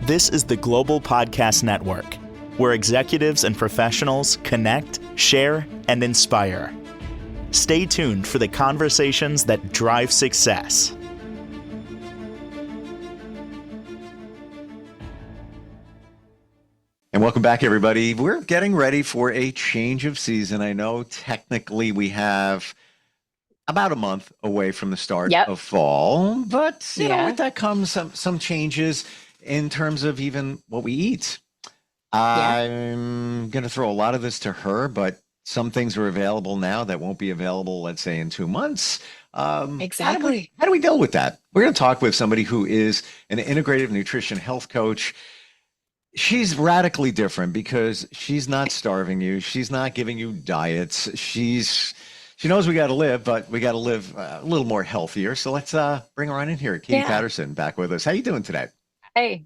This is the Global Podcast Network, where executives and professionals connect, share, and inspire. Stay tuned for the conversations that drive success. And welcome back, everybody. We're getting ready for a change of season. I know technically we have about a month away from the start of fall, but you know, with that comes some changes in terms of even what we eat. I'm going to throw a lot of this to her, but some things are available now that won't be available, let's say, in 2 months. Exactly. How do we deal with that? We're going to talk with somebody who is an integrative nutrition health coach. She's radically different because she's not starving you. She's not giving you diets. She knows we got to live, but we got to live a little more healthier. So let's bring her on in here. Katie Patterson back with us. How you doing today? Hey.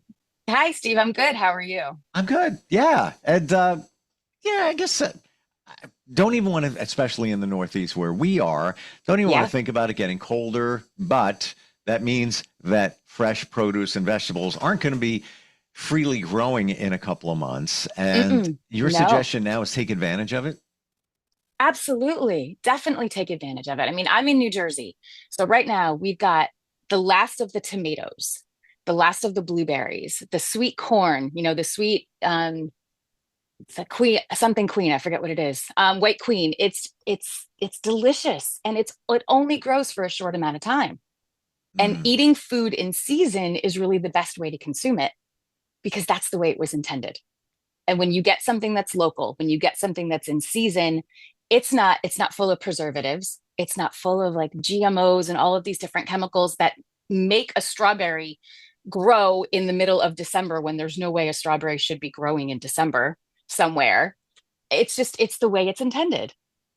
Hi, Steve. I'm good. How are you? I'm good. Yeah. And I guess don't even want to, especially in the Northeast where we are, don't even want to think about it getting colder. But that means that fresh produce and vegetables aren't going to be freely growing in a couple of months. And your suggestion now is take advantage of it? Absolutely. Definitely take advantage of it. I mean, I'm in New Jersey. So right now we've got the last of the tomatoes, the last of the blueberries, the sweet corn, the sweet, it's a queen, something queen. I forget what it is. White queen. It's delicious. And it only grows for a short amount of time. And eating food in season is really the best way to consume it because that's the way it was intended. And when you get something that's local, when you get something that's in season, it's not full of preservatives. It's not full of like GMOs and all of these different chemicals that make a strawberry grow in the middle of December when there's no way a strawberry should be growing in December somewhere. It's the way it's intended.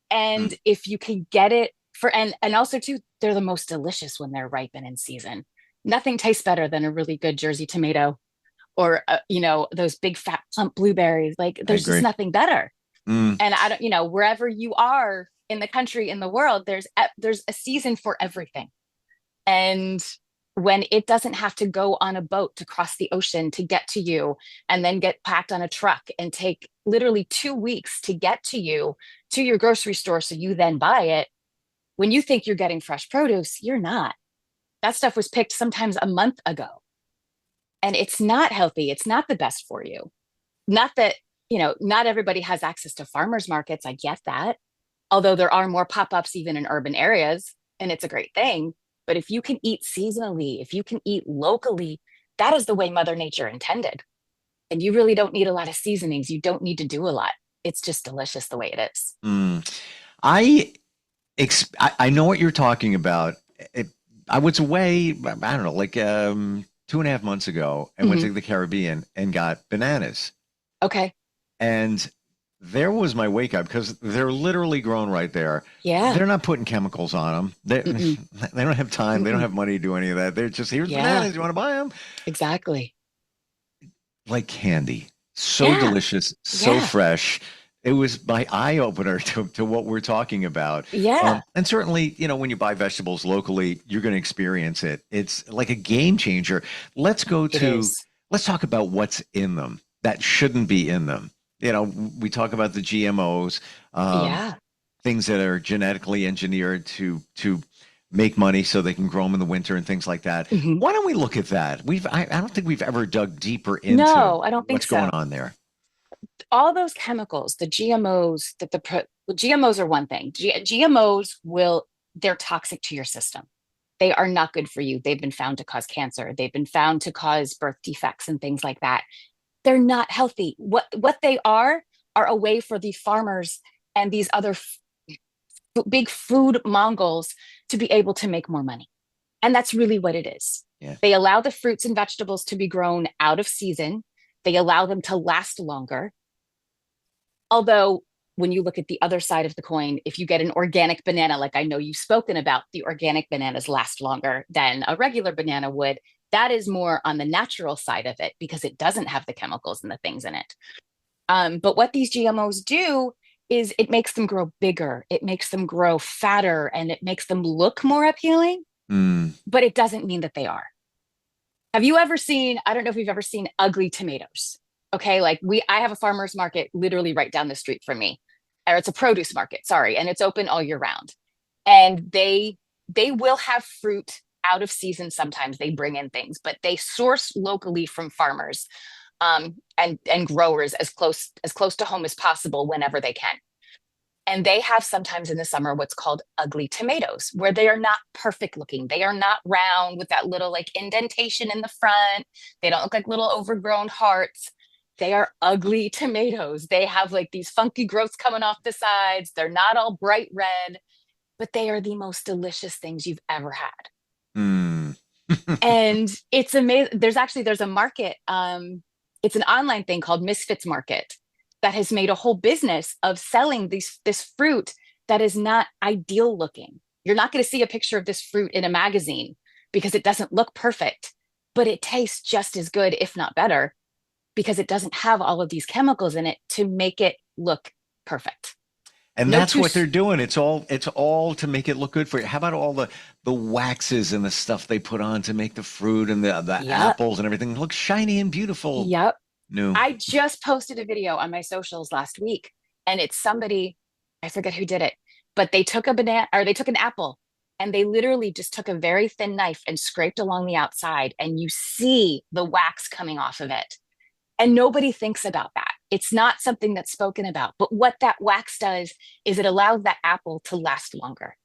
And if you can get it and also too, they're the most delicious when they're ripe and in season. Nothing tastes better than a really good Jersey tomato or, those big fat plump blueberries. Like there's just nothing better. And I don't, wherever you are in the country, in the world, there's a season for everything. And when it doesn't have to go on a boat to cross the ocean to get to you and then get packed on a truck and take literally 2 weeks to get to you, to your grocery store, so you then buy it. When you think you're getting fresh produce, you're not. That stuff was picked sometimes a month ago. And it's not healthy. It's not the best for you. Not that, not everybody has access to farmers markets. I get that. Although there are more pop-ups even in urban areas, and it's a great thing. But if you can eat seasonally, if you can eat locally, that is the way Mother Nature intended. And you really don't need a lot of seasonings. You don't need to do a lot. It's just delicious the way it is. I know what you're talking about. I was away, I don't know, like 2.5 months ago and went to the Caribbean and got bananas. Okay. And there was my wake up because they're literally grown right there. Yeah. They're not putting chemicals on them. They don't have time. They don't have money to do any of that. They're just, here's bananas. You want to buy them? Exactly. Like candy. So delicious, so fresh. It was my eye opener to what we're talking about. Yeah. And certainly, when you buy vegetables locally, you're going to experience it. It's like a game changer. Let's talk about what's in them that shouldn't be in them. We talk about the GMOs, things that are genetically engineered to make money so they can grow them in the winter and things like that. Why don't we look at that? I don't think we've ever dug deeper into what's going on there. All those chemicals, the GMOs, GMOs are one thing. GMOs they're toxic to your system. They are not good for you. They've been found to cause cancer. They've been found to cause birth defects and things like that. They're not healthy. What they are a way for the farmers and these other big food Mongols to be able to make more money. And that's really what it is. Yeah. They allow the fruits and vegetables to be grown out of season. They allow them to last longer. Although when you look at the other side of the coin, if you get an organic banana, like I know you've spoken about, the organic bananas last longer than a regular banana would. That is more on the natural side of it because it doesn't have the chemicals and the things in it. But what these GMOs do is it makes them grow bigger. It makes them grow fatter and it makes them look more appealing, but it doesn't mean that they are. Have you ever seen, I don't know if you've ever seen ugly tomatoes. Okay, like I have a farmer's market literally right down the street from me. Or it's a produce market, sorry, and it's open all year round. And they will have fruit out of season sometimes. They bring in things, but they source locally from farmers and growers as close to home as possible whenever they can. And they have sometimes in the summer what's called ugly tomatoes, where they are not perfect looking. They are not round with that little like indentation in the front. They don't look like little overgrown hearts. They are ugly tomatoes. They have like these funky growths coming off the sides. They're not all bright red, but they are the most delicious things you've ever had. Mm. And it's amazing. There's a market. It's an online thing called Misfits Market that has made a whole business of selling this fruit that is not ideal looking. You're not going to see a picture of this fruit in a magazine because it doesn't look perfect, but it tastes just as good, if not better, because it doesn't have all of these chemicals in it to make it look perfect. And No that's two. what they're doing. It's all to make it look good for you. How about all the waxes and the stuff they put on to make the fruit and the Yep. apples and everything look shiny and beautiful? Yep. No. I just posted a video on my socials last week, and it's somebody, I forget who did it, but they took a banana or they took an apple and they literally just took a very thin knife and scraped along the outside, and you see the wax coming off of it. And nobody thinks about that. It's not something that's spoken about. But what that wax does is it allows that apple to last longer.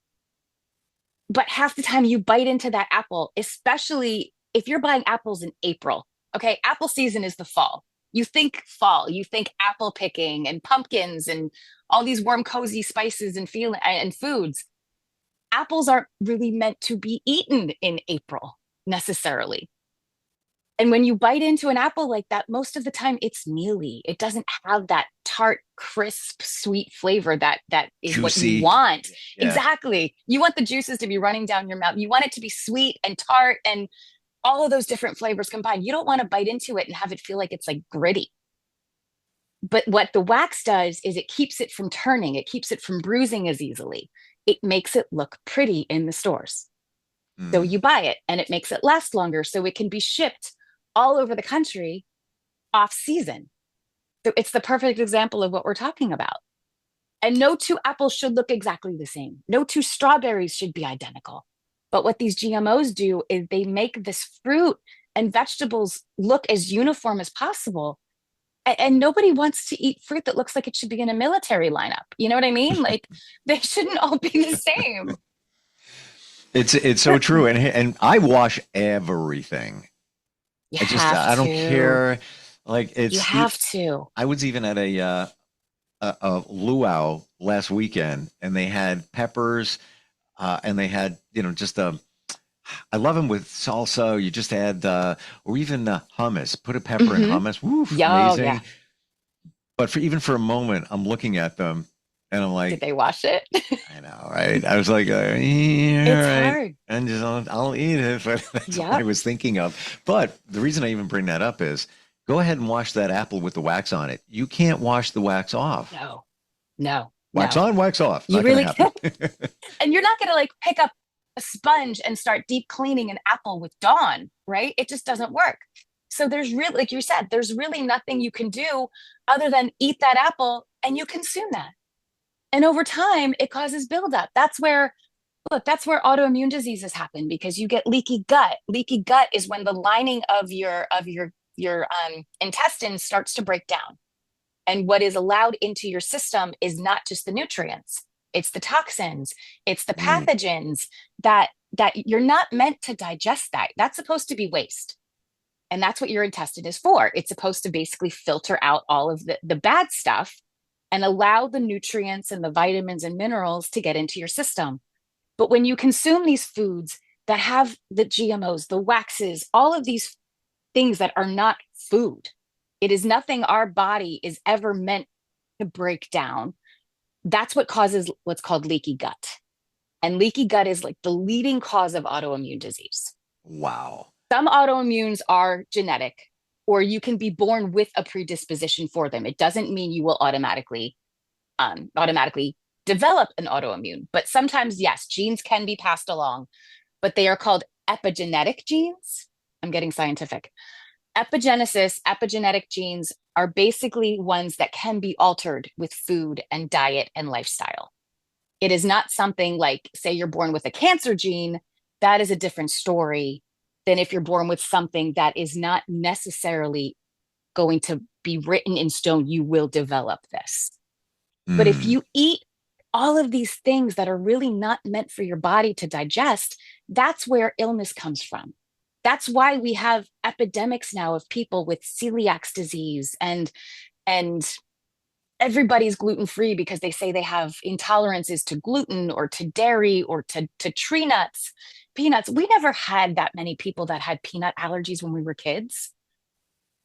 But half the time you bite into that apple, especially if you're buying apples in April, okay, apple season is the fall. You think fall, you think apple picking and pumpkins and all these warm, cozy spices and foods. Apples aren't really meant to be eaten in April necessarily. And when you bite into an apple like that, most of the time it's mealy. It doesn't have that tart, crisp, sweet flavor that is what you Juicy. want. Yeah. Exactly. You want the juices to be running down your mouth. You want it to be sweet and tart and all of those different flavors combined. You don't want to bite into it and have it feel like it's like gritty. But what the wax does is it keeps it from turning, it keeps it from bruising as easily. It makes it look pretty in the stores. So Mm. you buy it and it makes it last longer so it can be shipped all over the country off season. So it's the perfect example of what we're talking about. And no two apples should look exactly the same. No two strawberries should be identical. But what these GMOs do is they make this fruit and vegetables look as uniform as possible. And nobody wants to eat fruit that looks like it should be in a military lineup. You know what I mean? Like they shouldn't all be the same. It's so true. And I wash everything. You I have don't to. care. Like You it's have to. I was even at a luau last weekend, and they had peppers, and they had just I love them with salsa. You just add or even hummus. Put a pepper in Mm-hmm. hummus. Woof, Yeah, oh, yeah. amazing. But for a moment, I'm looking at them, and I'm Did like, they wash it? I know, right? I was like, yeah, It's all right. hard. And just I'll eat it. But that's what I Yep. was thinking of. But the reason I even bring that up is go ahead and wash that apple with the wax on it. You can't wash the wax off. No, no, Wax no. on, wax off. You Not going to really happen. can't. And you're not going to like pick up a sponge and start deep cleaning an apple with Dawn, right? It just doesn't work. So there's really, like you said, there's really nothing you can do other than eat that apple and you consume that. And over time, it causes buildup. That's where autoimmune diseases happen because you get leaky gut. Leaky gut is when the lining of your intestines starts to break down. And what is allowed into your system is not just the nutrients, it's the toxins, it's the Mm, pathogens that you're not meant to digest that. That's supposed to be waste. And that's what your intestine is for. It's supposed to basically filter out all of the bad stuff and allow the nutrients and the vitamins and minerals to get into your system. But when you consume these foods that have the GMOs, the waxes, all of these things that are not food, it is nothing our body is ever meant to break down. That's what causes what's called leaky gut. And leaky gut is like the leading cause of autoimmune disease. wow. Some autoimmunes are genetic, or you can be born with a predisposition for them. It doesn't mean you will automatically develop an autoimmune. But sometimes, yes, genes can be passed along, but they are called epigenetic genes. I'm getting scientific. Epigenetic genes are basically ones that can be altered with food and diet and lifestyle. It is not something like, say, you're born with a cancer gene. That is a different story than if you're born with something that is not necessarily going to be written in stone. You will develop this. But if you eat all of these things that are really not meant for your body to digest, that's where illness comes from. That's why we have epidemics now of people with celiac disease and everybody's gluten-free because they say they have intolerances to gluten or to dairy or to tree nuts, peanuts. We never had that many people that had peanut allergies when we were kids.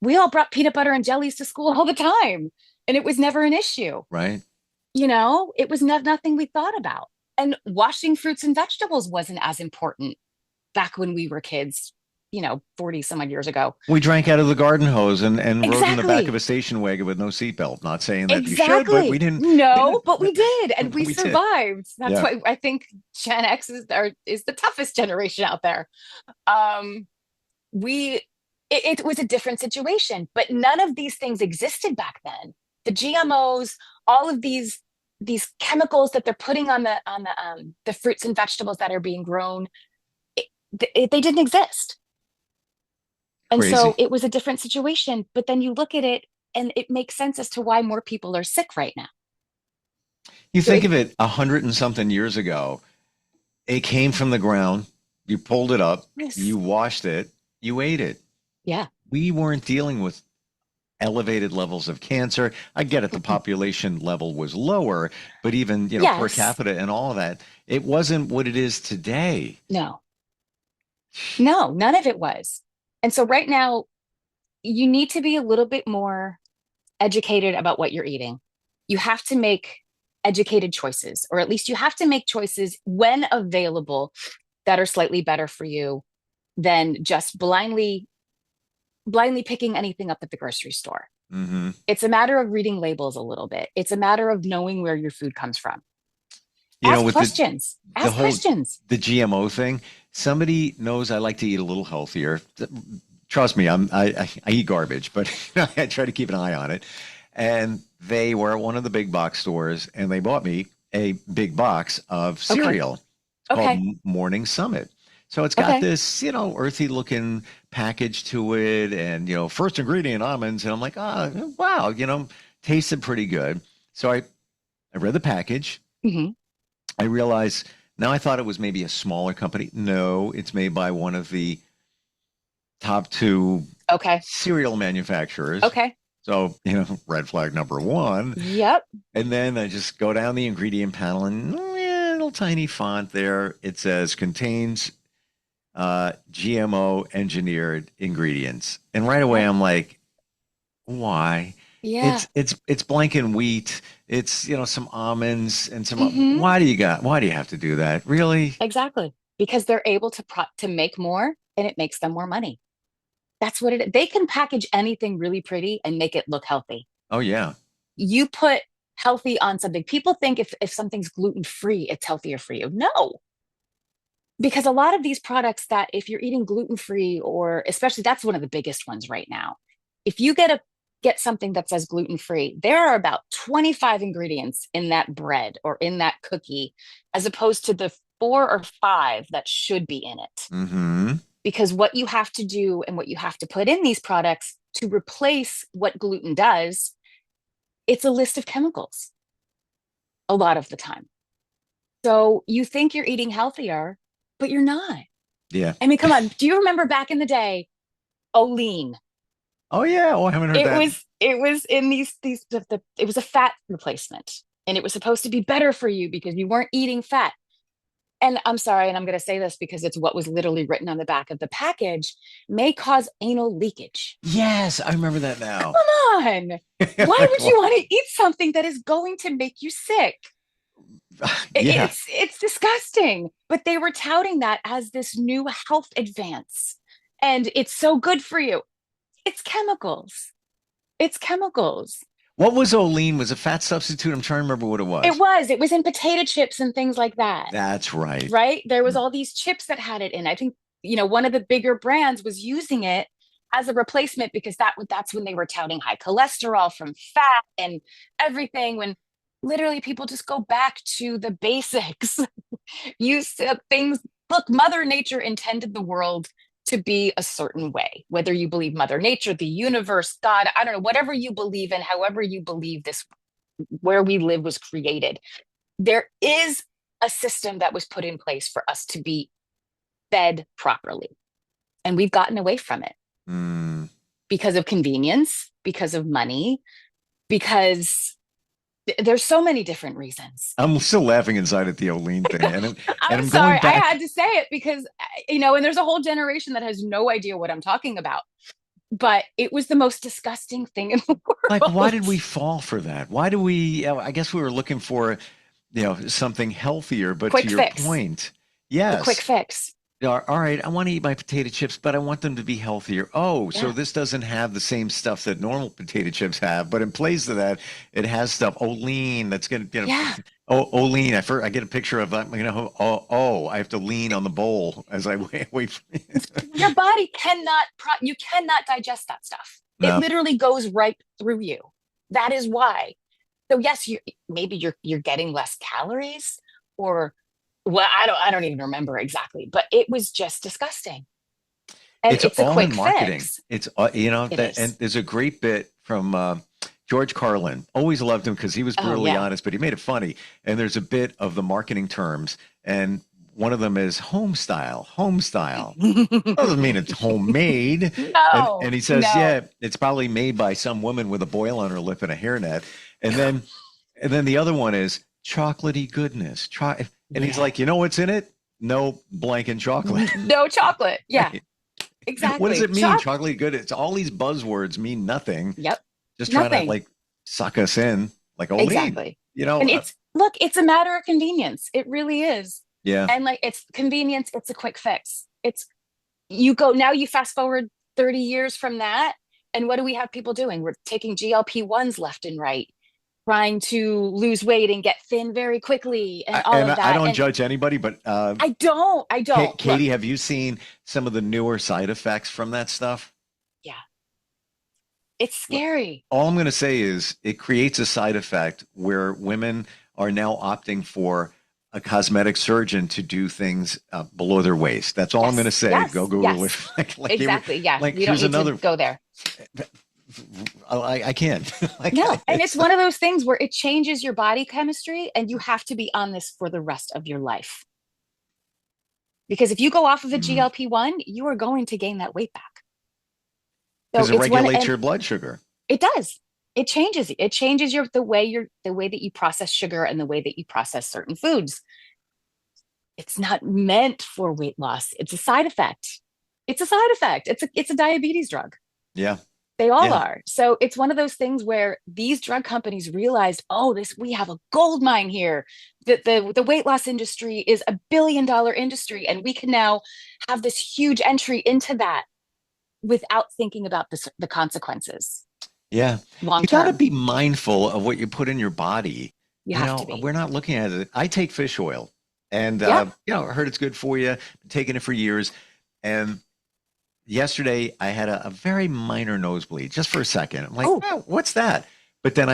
We all brought peanut butter and jellies to school all the time, and it was never an issue. Right. You know, it was nothing we thought about. And washing fruits and vegetables wasn't as important back when we were kids, 40 some odd years ago. We drank out of the garden hose and rode in the back Exactly. of a station wagon with no seatbelt. Not saying that you should, Exactly. but we didn't. No, but we did, and we We did. survived. That's Yeah. why I think Gen X is the toughest generation out there. It was a different situation, but none of these things existed back then. The GMOs, all of these chemicals that they're putting on the fruits and vegetables that are being grown, they didn't exist. And so Crazy. it was a different situation. But then you look at it and it makes sense as to why more people are sick right now. You think of it 100 and something years ago, it came from the ground, you pulled it up, Yes. you washed it, you ate it. Yeah. We weren't dealing with elevated levels of cancer. I get it, the population level was lower, but even, per Yes. capita and all of that, it wasn't what it is today. No, none of it was. And so right now, you need to be a little bit more educated about what you're eating. You have to make educated choices, or at least you have to make choices when available that are slightly better for you than just blindly picking anything up at the grocery store. Mm-hmm. It's a matter of reading labels a little bit. It's a matter of knowing where your food comes from. With Questions. Ask questions. The GMO thing, somebody knows I like to eat a little healthier. Trust me, I eat garbage, but I try to keep an eye on it. And they were at one of the big box stores, and they bought me a big box of cereal called Morning Summit. So it's got this, earthy looking package to it, and first ingredient almonds, and I'm like, oh wow, tasted pretty good. So I read the package. Mm-hmm. I realized now I thought it was maybe a smaller company. No, it's made by one of the top two cereal manufacturers. Okay. So, red flag number one. Yep. And then I just go down the ingredient panel and little tiny font there. It says contains GMO engineered ingredients. And right away I'm like, why? Yeah. It's blanking wheat. It's, some almonds and some, Mhm. why do you have to do that? Really? Exactly. Because they're able to make more, and it makes them more money. That's what it is. They can package anything really pretty and make it look healthy. Oh yeah. You put healthy on something. People think if something's gluten-free, it's healthier for you. No. Because a lot of these products that if you're eating gluten-free, or especially that's one of the biggest ones right now. If you get something that says gluten-free, there are about 25 ingredients in that bread or in that cookie, as opposed to the 4 or 5 that should be in it. Mm-hmm. Because what you have to do and what you have to put in these products to replace what gluten does, it's a list of chemicals a lot of the time. So you think you're eating healthier, but you're not. Yeah. I mean, come on. Do you remember back in the day, Olean? Oh yeah. Oh, I haven't heard that. It was in it was a fat replacement, and it was supposed to be better for you because you weren't eating fat. And I'm sorry, and I'm going to say this because it's what was literally written on the back of the package, may cause anal leakage. Yes, I remember that now. Come on. Why would you want to eat something that is going to make you sick? Yeah. It's disgusting. But they were touting that as this new health advance. And it's so good for you. It's chemicals. It's chemicals. What was Olean? Was a fat substitute? I'm trying to remember what it was. It was in potato chips and things like that. That's right. Right? There was all these chips that had it in. I think one of the bigger brands was using it as a replacement because that's when they were touting high cholesterol from fat and everything, when literally people just go back to the basics. Use things. Look, Mother Nature intended the world to be a certain way, whether you believe Mother Nature, the universe, God, I don't know, whatever you believe in, however you believe this, where we live was created. There is a system that was put in place for us to be fed properly. And we've gotten away from it because of convenience, because of money, because there's so many different reasons. I'm still laughing inside at the Olean thing. I'm sorry. I had to say it because, and there's a whole generation that has no idea what I'm talking about. But it was the most disgusting thing in the world. Like, why did we fall for that? Why do we, I guess we were looking for, something healthier, but quick to fix. Your point, yes. The quick fix. All right, I want to eat my potato chips, but I want them to be healthier. Oh, so this doesn't have the same stuff that normal potato chips have, but in place of that, it has stuff. Olean, that's going to, Olean. I get a picture of that. I have to lean on the bowl as I wait. Your body you cannot digest that stuff. No. It literally goes right through you. That is why. So yes, maybe you're getting less calories, or well, I don't even remember exactly, but it was just disgusting. And it's all a quick in marketing. Fix. It's and there's a great bit from George Carlin. Always loved him because he was brutally honest, but he made it funny. And there's a bit of the marketing terms, and one of them is home style. Home style doesn't mean it's homemade. No, and he says, it's probably made by some woman with a boil on her lip and a hairnet. And then the other one is chocolatey goodness. And he's like, you know what's in it? No blank chocolate. No chocolate. Yeah, right. Exactly. What does it mean? Chocolate good. It's all these buzzwords mean nothing. Yep. Just trying to suck us in like Olean. Exactly. And it's a matter of convenience. It really is. Yeah. And it's convenience. It's a quick fix. You fast forward 30 years from that. And what do we have people doing? We're taking GLP-1s left and right, trying to lose weight and get thin very quickly and all of that. I don't judge anybody, but I don't. Katie, have you seen some of the newer side effects from that stuff? Yeah. It's scary. All I'm going to say is it creates a side effect where women are now opting for a cosmetic surgeon to do things below their waist. That's all I'm going to say. Yes. Go Google it. Exactly. Yeah. You don't need to go there. I can't. No, and it's one of those things where it changes your body chemistry, and you have to be on this for the rest of your life. Because if you go off of a GLP-1, you are going to gain that weight back. Because it regulates your blood sugar. It does. It changes. It changes the way that you process sugar and the way that you process certain foods. It's not meant for weight loss. It's a side effect. It's a diabetes drug. Yeah. They all are. So it's one of those things where these drug companies realized, we have a gold mine here. The weight loss industry is $1 billion industry, and we can now have this huge entry into that without thinking about the consequences. Yeah. You got to be mindful of what you put in your body. You have to be. We're not looking at it. I take fish oil, and I heard it's good for you. Been taking it for years, and yesterday I had a very minor nosebleed just for a second. I'm like, what's that? But then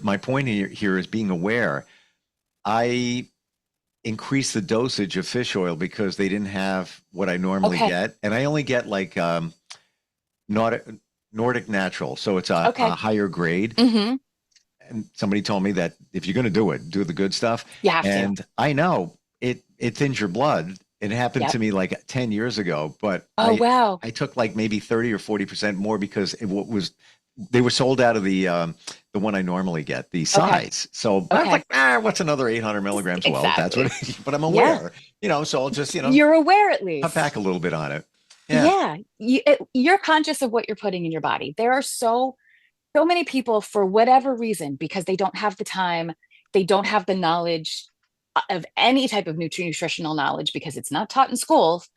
my point here is being aware. I increased the dosage of fish oil because they didn't have what I normally get. And I only get like Nordic Natural. So it's a higher grade. Mm-hmm. And somebody told me that if you're going to do the good stuff. You have to. And I know it thins your blood. It happened to me like 10 years ago, but I took like maybe 30 or 40% more because they were sold out of the one I normally get, the size. So I was like, what's another 800 milligrams? Exactly. Well, that's what, but I'm aware, so I'll just, you're aware at least. Cut back a little bit on it. Yeah. You're conscious of what you're putting in your body. There are so many people, for whatever reason, because they don't have the time, they don't have the knowledge of any type of nutritional knowledge, because it's not taught in schools.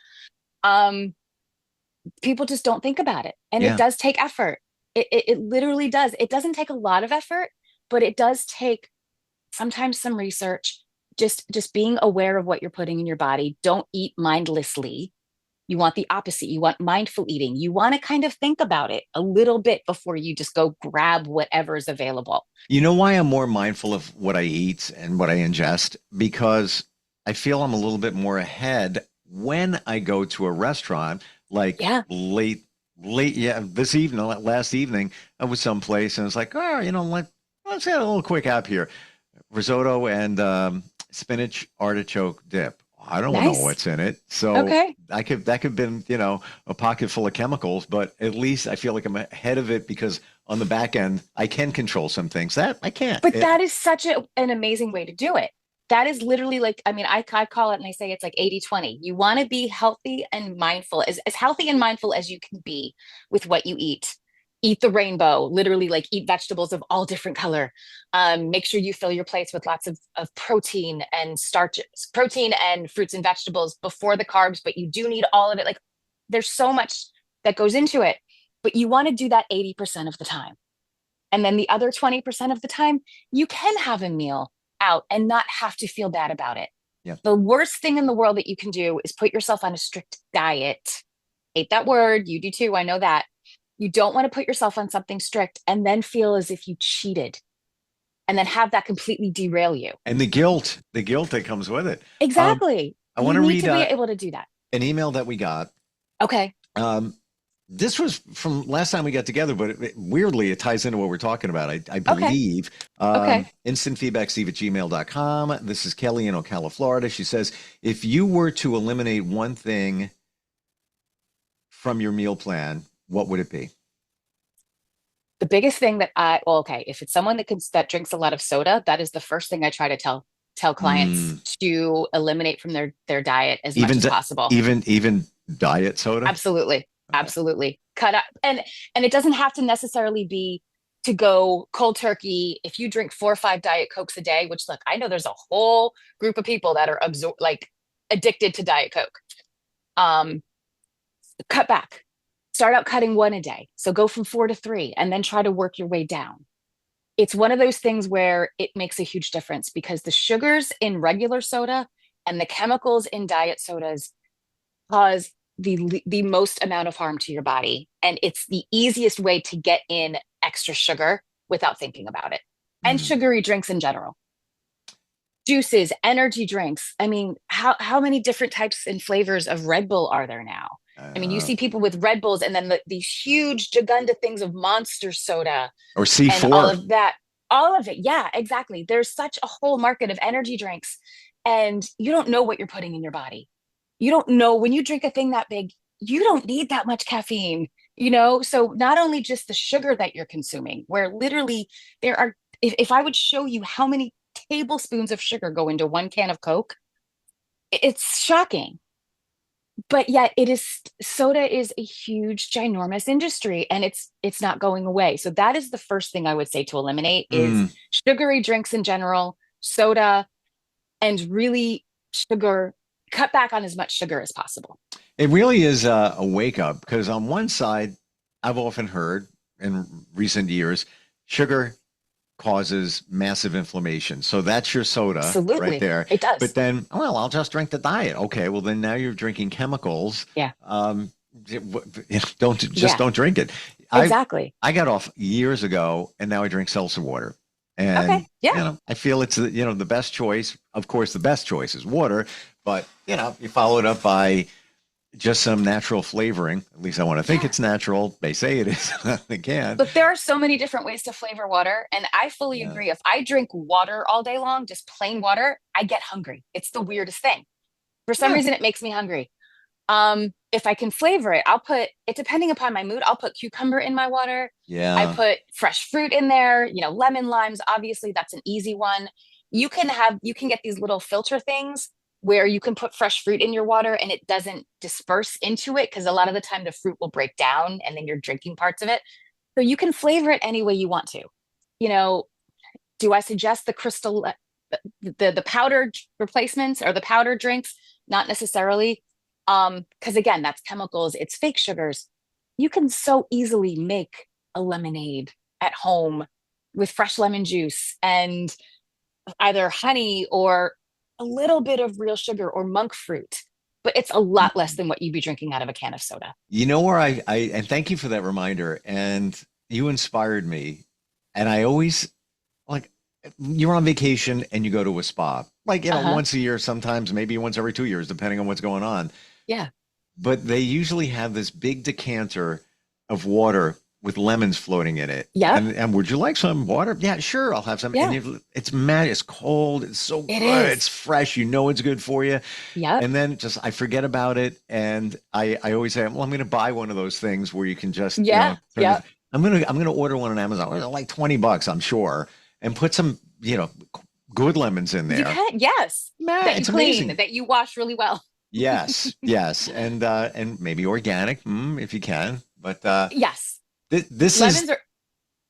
People just don't think about it. And it does take effort. It literally does. It doesn't take a lot of effort, but it does take sometimes some research, just being aware of what you're putting in your body. Don't eat mindlessly. You want the opposite. You want mindful eating. You want to kind of think about it a little bit before you just go grab whatever is available. You know why I'm more mindful of what I eat and what I ingest? Because I feel I'm a little bit more ahead when I go to a restaurant, like Yeah. late, yeah, this evening, last evening, I was someplace and it's like, oh, let's have a little quick app here. Risotto and spinach artichoke dip. I don't know Nice. what's in it. So Okay. that could have been, a pocket full of chemicals, but at least I feel like I'm ahead of it because on the back end, I can control some things that I can't. But that is such an amazing way to do it. That is literally like, I mean, I call it and I say it's like 80-20. You want to be healthy and mindful, as healthy and mindful as you can be with what you eat. Eat the rainbow, literally like eat vegetables of all different color. Make sure you fill your plates with lots of protein and starch, protein and fruits and vegetables before the carbs, but you do need all of it. Like there's so much that goes into it, but you want to do that 80% of the time. And then the other 20% of the time, you can have a meal out and not have to feel bad about it. Yeah. The worst thing in the world that you can do is put yourself on a strict diet. Hate that word. You do too. I know that. You don't want to put yourself on something strict and then feel as if you cheated and then have that completely derail you. And the guilt that comes with it. Exactly. I You want to need read to be able to do that. an email that we got. Okay. This was from last time we got together, but weirdly, it ties into what we're talking about, I Okay. believe. Okay. Instantfeedbacksteve@gmail.com. This is Kelly in Ocala, Florida. She says, if you were to eliminate one thing from your meal plan, what would it be? The biggest thing that okay, if it's someone that drinks a lot of soda, that is the first thing I try to tell clients Mm, to eliminate from their diet as much even as possible. even diet soda? Absolutely. Okay. Absolutely. Cut up. And it doesn't have to necessarily be to go cold turkey. If you drink 4 or 5 Diet Cokes a day, which look, I know there's a whole group of people that are addicted to Diet Coke. Um, cut back. Start out cutting one a day. So go from 4 to 3 and then try to work your way down. It's one of those things where it makes a huge difference because the sugars in regular soda and the chemicals in diet sodas cause the most amount of harm to your body. And it's the easiest way to get in extra sugar without thinking about it. And Mm. sugary drinks in general. Juices, energy drinks. I mean, how many different types and flavors of Red Bull are there now? I mean, you Uh, see people with Red Bulls and then these huge gigunda things of Monster soda or and all C4. of that. All of it. Yeah, exactly. There's such a whole market of energy drinks, and you don't know what you're putting in your body. You don't know when you drink a thing that big, you don't need that much caffeine, So not only just the sugar that you're consuming, where literally there are, if I would show you how many tablespoons of sugar go into one can of Coke, it's shocking. But yet soda is a huge ginormous industry and it's not going away. So that is the first thing I would say to eliminate is Mm. sugary drinks in general, soda, and really sugar, cut back on as much sugar as possible. It really is a wake up because on one side, I've often heard in recent years, sugar causes massive inflammation. So that's your soda right Absolutely. there. It But does. then, well, I'll just drink the diet. Okay, well then now you're drinking chemicals. Yeah. Don't Yeah, don't drink it. I exactly. I got off years ago, and now I drink seltzer water. Okay. And Yeah. I feel it's the best choice. Of course, the best choice is water, but you follow it up by just some natural flavoring. At least I want to think Yeah. it's natural. They say it is. They can. Look, there are so many different ways to flavor water. And I fully Yeah. agree. If I drink water all day long, just plain water, I get hungry. It's the weirdest thing. For some Yeah. reason, it makes me hungry. If I can flavor it, I'll put it depending upon my mood, I'll put cucumber in my water. I Yeah. put fresh fruit in there, lemon, limes, obviously that's an easy one. You can get these little filter things where you can put fresh fruit in your water and it doesn't disperse into it because a lot of the time the fruit will break down and then you're drinking parts of it. So you can flavor it any way you want to. You know, do I suggest the crystal the powdered replacements or the powdered drinks? Not necessarily. Because again, that's chemicals, it's fake sugars. You can so easily make a lemonade at home with fresh lemon juice and either honey or a little bit of real sugar or monk fruit, but it's a lot less than what you'd be drinking out of a can of soda. You know where and thank you for that reminder. And you inspired me. And I always like, you're on vacation and you go to a spa, like, once a year, sometimes maybe once every 2 years, depending on what's going on. Yeah. But they usually have this big decanter of water with lemons floating in it. Yeah. And would you like some water? Yeah, sure. I'll have some. Yeah. And it's mad. It's cold. It's so good. It's fresh. You know, it's good for you. Yeah. And then I forget about it. And I always say, well, I'm going to buy one of those things where you can just, I'm going to order one on Amazon. They're like $20, I'm sure. And put some, good lemons in there. Yes. Man, that you it's clean, amazing. that you wash really well. Yes. And maybe organic, if you can. But yes. This lemons are.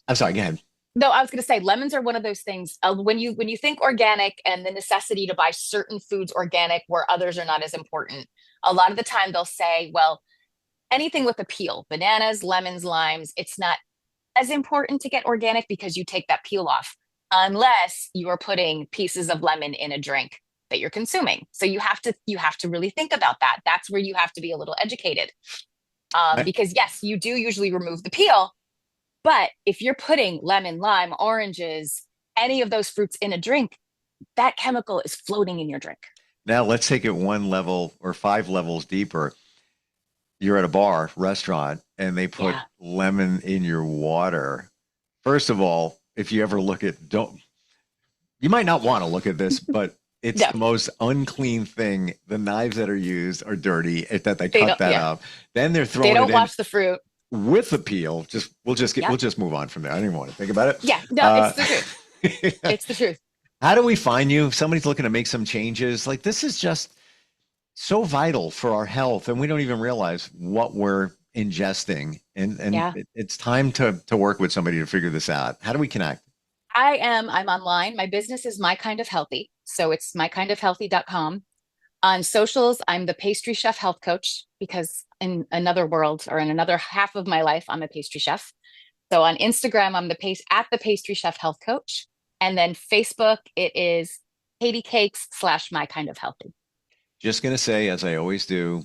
I'm sorry. Go ahead. No, I was going to say lemons are one of those things. When you think organic and the necessity to buy certain foods organic where others are not as important, a lot of the time they'll say, well, anything with a peel, bananas, lemons, limes, it's not as important to get organic because you take that peel off, unless you are putting pieces of lemon in a drink that you're consuming. So you have to really think about that. That's where you have to be a little educated. Because yes, you do usually remove the peel, but if you're putting lemon, lime, oranges, any of those fruits in a drink, that chemical is floating in your drink. Now let's take it one level or 5 levels deeper. You're at a bar, restaurant, and they put lemon in your water. First of all, if you ever you might not want to look at this, but it's the most unclean thing. The knives that are used are dirty. That they cut that up. Then they're throwing. They don't wash the fruit with the peel. We'll just move on from there. I don't even want to think about it. Yeah, no, it's the truth. It's the truth. How do we find you? If somebody's looking to make some changes, like this is just so vital for our health, and we don't even realize what we're ingesting. And it's time to work with somebody to figure this out. How do we connect? I'm online. My business is My Kind of Healthy. So it's mykindofhealthy.com. On socials, I'm the pastry chef health coach because in another world or in another half of my life, I'm a pastry chef. So on Instagram, I'm at the pastry chef health coach. And then Facebook, it is Katie Cakes / My Kind of Healthy. Just going to say, as I always do,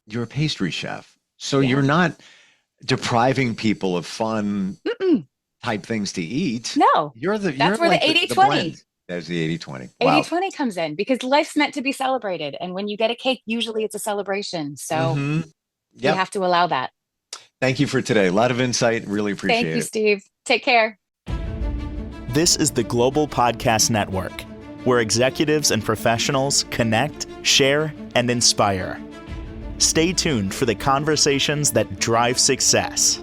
you're a pastry chef. So you're not depriving people of fun type things to eat. No, that's where the 80-20. There's the 80-20. Wow. 80-20 comes in because life's meant to be celebrated. And when you get a cake, usually it's a celebration. So you have to allow that. Thank you for today. A lot of insight. Really appreciate it. Thank you, Steve. Take care. This is the Global Podcast Network, where executives and professionals connect, share, and inspire. Stay tuned for the conversations that drive success.